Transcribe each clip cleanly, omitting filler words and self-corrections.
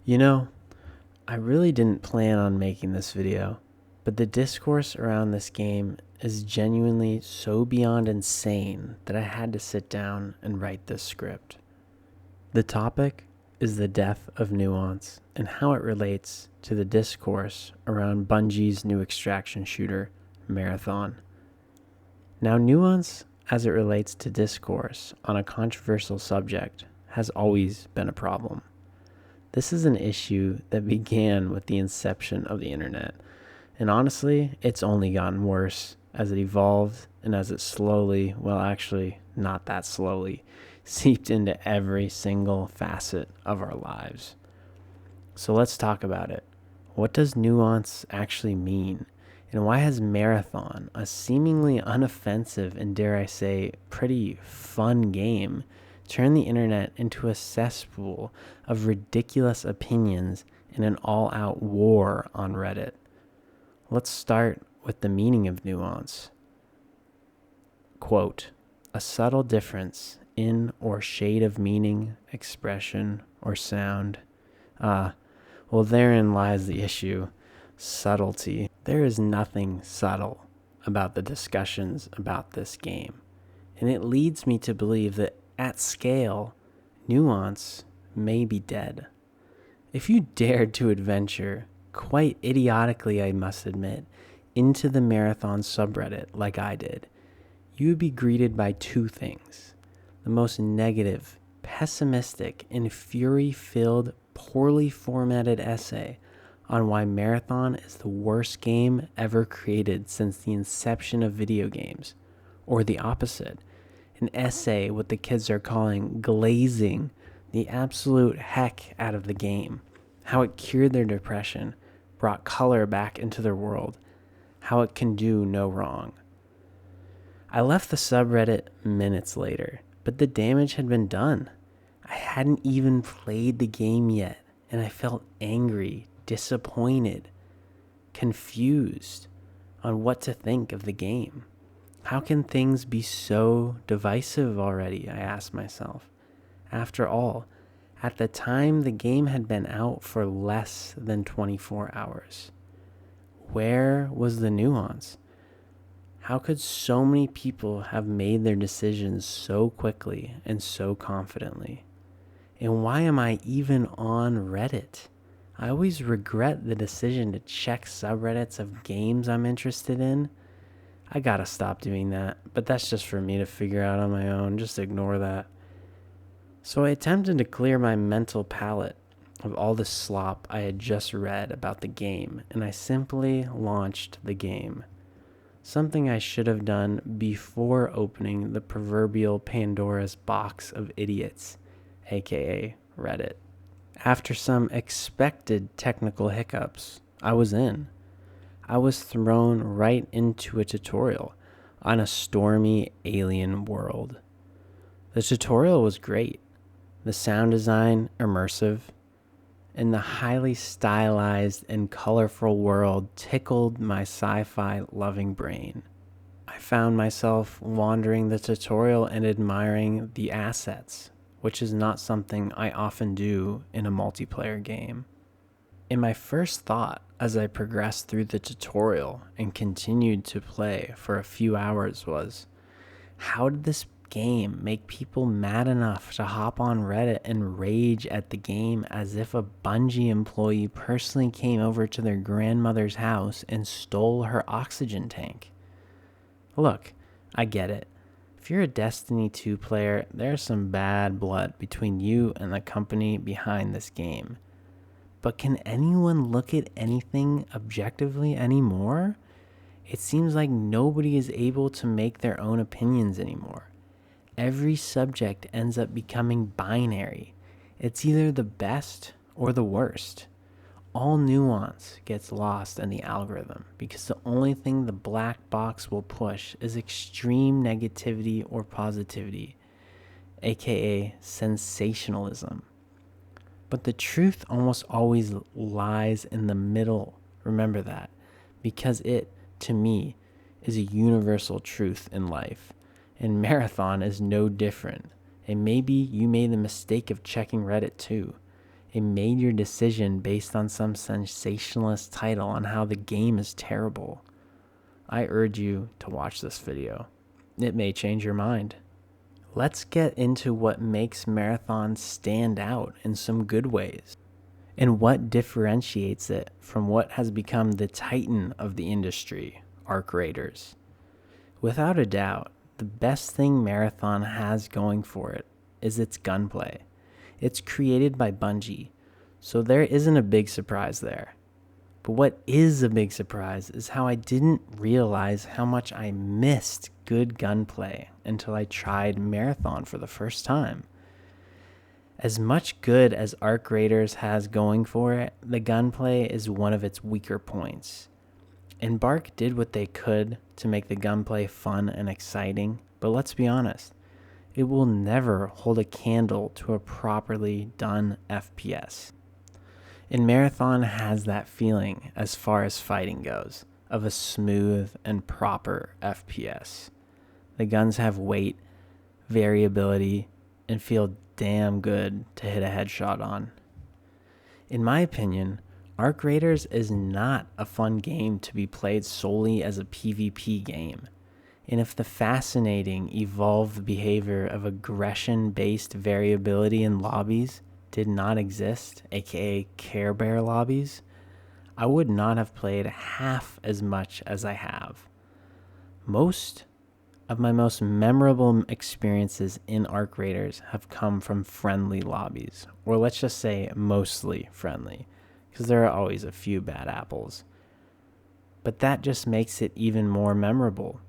You know, I really didn't plan on making this video, but the discourse around this game is genuinely so beyond insane that I had to sit down and write this script. The topic is the death of Nuance and how it relates to the discourse around Bungie's new extraction shooter, Marathon. Now, nuance as it relates to discourse on a controversial subject has always been a problem. This is an issue that began with the inception of the internet, and honestly, it's only gotten worse as it evolved and as it slowly, well, actually, not that slowly, seeped into every single facet of our lives. So let's talk about it. What does nuance actually mean? And why has Marathon, a seemingly unoffensive and, dare I say, pretty fun game, turned the internet into a cesspool of ridiculous opinions and an all-out war on Reddit? Let's start with the meaning of nuance. Quote, a subtle difference in or shade of meaning, expression, or sound. Well, therein lies the issue. Subtlety. There is nothing subtle about the discussions about this game. And it leads me to believe that at scale, nuance may be dead. If you dared to adventure, quite idiotically I must admit, into the Marathon subreddit like I did, you would be greeted by two things. The most negative, pessimistic, and fury-filled, poorly formatted essay on why Marathon is the worst game ever created since the inception of video games, or the opposite, an essay what the kids are calling glazing the absolute heck out of the game, how it cured their depression, brought color back into their world, how it can do no wrong. I left the subreddit minutes later, but the damage had been done. I hadn't even played the game yet, and I felt angry, disappointed, confused on what to think of the game. How can things be so divisive already, I asked myself. After all, at the time the game had been out for less than 24 hours. Where was the nuance? How could so many people have made their decisions so quickly and so confidently? And why am I even on Reddit? I always regret the decision to check subreddits of games I'm interested in. I gotta stop doing that, but that's just for me to figure out on my own. Just ignore that. So I attempted to clear my mental palate of all the slop I had just read about the game, and I simply launched the game. Something I should have done before opening the proverbial Pandora's box of idiots, aka Reddit. After some expected technical hiccups, I was in. I was thrown right into a tutorial on a stormy alien world. The tutorial was great. The sound design immersive, and the highly stylized and colorful world tickled my sci-fi loving brain. I found myself wandering the tutorial and admiring the assets, which is not something I often do in a multiplayer game. And my first thought as I progressed through the tutorial and continued to play for a few hours was, how did this game make people mad enough to hop on Reddit and rage at the game as if a Bungie employee personally came over to their grandmother's house and stole her oxygen tank? Look, I get it. If you're a Destiny 2 player, there's some bad blood between you and the company behind this game. But can anyone look at anything objectively anymore? It seems like nobody is able to make their own opinions anymore. Every subject ends up becoming binary. It's either the best or the worst. All nuance gets lost in the algorithm because the only thing the black box will push is extreme negativity or positivity, aka sensationalism. But the truth almost always lies in the middle. Remember that, because it, to me, is a universal truth in life. And Marathon is no different. And maybe you made the mistake of checking Reddit too. a major decision based on some sensationalist title on how the game is terrible. I urge you to watch this video. It may change your mind. Let's get into what makes marathons stand out in some good ways, and what differentiates it from what has become the titan of the industry, arc raiders. Without a doubt, the best thing Marathon has going for it is its gunplay. It's created by Bungie, so there isn't a big surprise there. But what is a big surprise is how I didn't realize how much I missed good gunplay until I tried Marathon for the first time. As much good as Arc Raiders has going for it, the gunplay is one of its weaker points. Embark did what they could to make the gunplay fun and exciting, but let's be honest, it will never hold a candle to a properly done FPS. And Marathon has that feeling as far as fighting goes, of a smooth and proper FPS. The guns have weight, variability, and feel damn good to hit a headshot on. In my opinion, Arc Raiders is not a fun game to be played solely as a PvP game. And if the fascinating evolved behavior of aggression-based variability in lobbies did not exist, aka Care Bear lobbies, I would not have played half as much as I have. Most of my most memorable experiences in Arc Raiders have come from friendly lobbies, or let's just say mostly friendly, because there are always a few bad apples. But that just makes it even more memorable.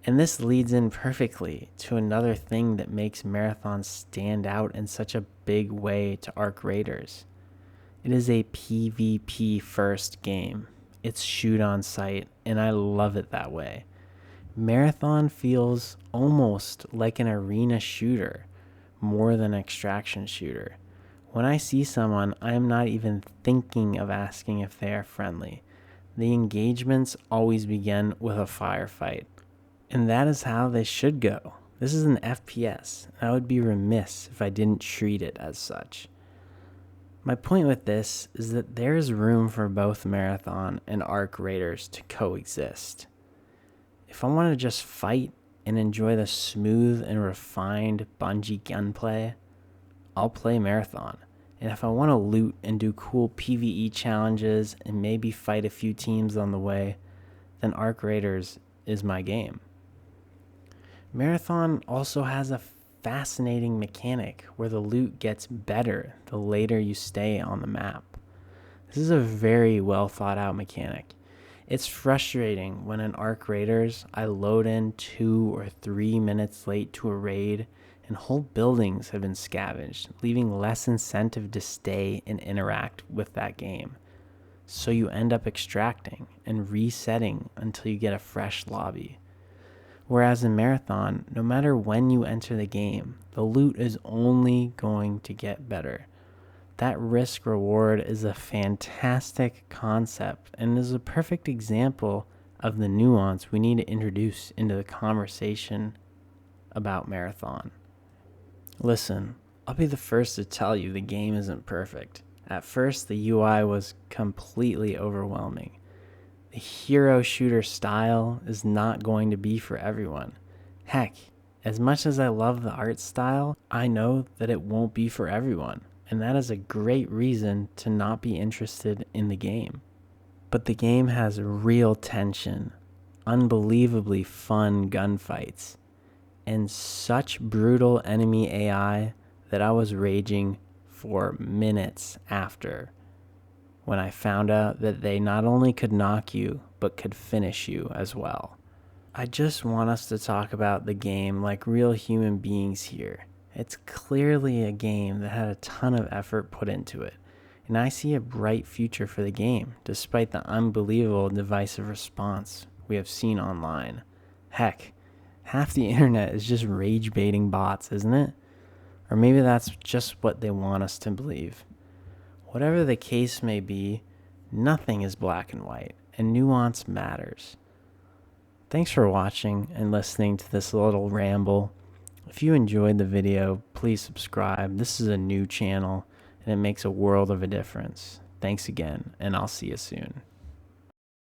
And this leads in perfectly to another thing that makes Marathon stand out in such a big way to Arc Raiders. It is a PvP first game. It's shoot on sight, and I love it that way. Marathon feels almost like an arena shooter more than an extraction shooter. When I see someone, I am not even thinking of asking if they are friendly. The engagements always begin with a firefight. And that is how they should go. This is an FPS, and I would be remiss if I didn't treat it as such. My point with this is that there is room for both Marathon and Arc Raiders to coexist. If I want to just fight and enjoy the smooth and refined Bungie gunplay, I'll play Marathon. And if I want to loot and do cool PvE challenges and maybe fight a few teams on the way, then Arc Raiders is my game. Marathon also has a fascinating mechanic where the loot gets better the later you stay on the map. This is a very well thought out mechanic. It's frustrating when in Arc Raiders I load in 2 or 3 minutes late to a raid and whole buildings have been scavenged, leaving less incentive to stay and interact with that game. So you end up extracting and resetting until you get a fresh lobby. Whereas in Marathon, no matter when you enter the game, the loot is only going to get better. That risk reward is a fantastic concept and is a perfect example of the nuance we need to introduce into the conversation about Marathon. Listen, I'll be the first to tell you the game isn't perfect. At first, the UI was completely overwhelming. The hero shooter style is not going to be for everyone. Heck, as much as I love the art style, I know that it won't be for everyone, and that is a great reason to not be interested in the game. But the game has real tension, unbelievably fun gunfights, and such brutal enemy AI that I was raging for minutes after, when I found out that they not only could knock you, but could finish you as well. I just want us to talk about the game like real human beings here. It's clearly a game that had a ton of effort put into it, and I see a bright future for the game, despite the unbelievable divisive response we have seen online. Heck, half the internet is just rage baiting bots, isn't it? Or maybe that's just what they want us to believe. Whatever the case may be, nothing is black and white, and nuance matters. Thanks for watching and listening to this little ramble. If you enjoyed the video, please subscribe. This is a new channel, and it makes a world of a difference. Thanks again, and I'll see you soon.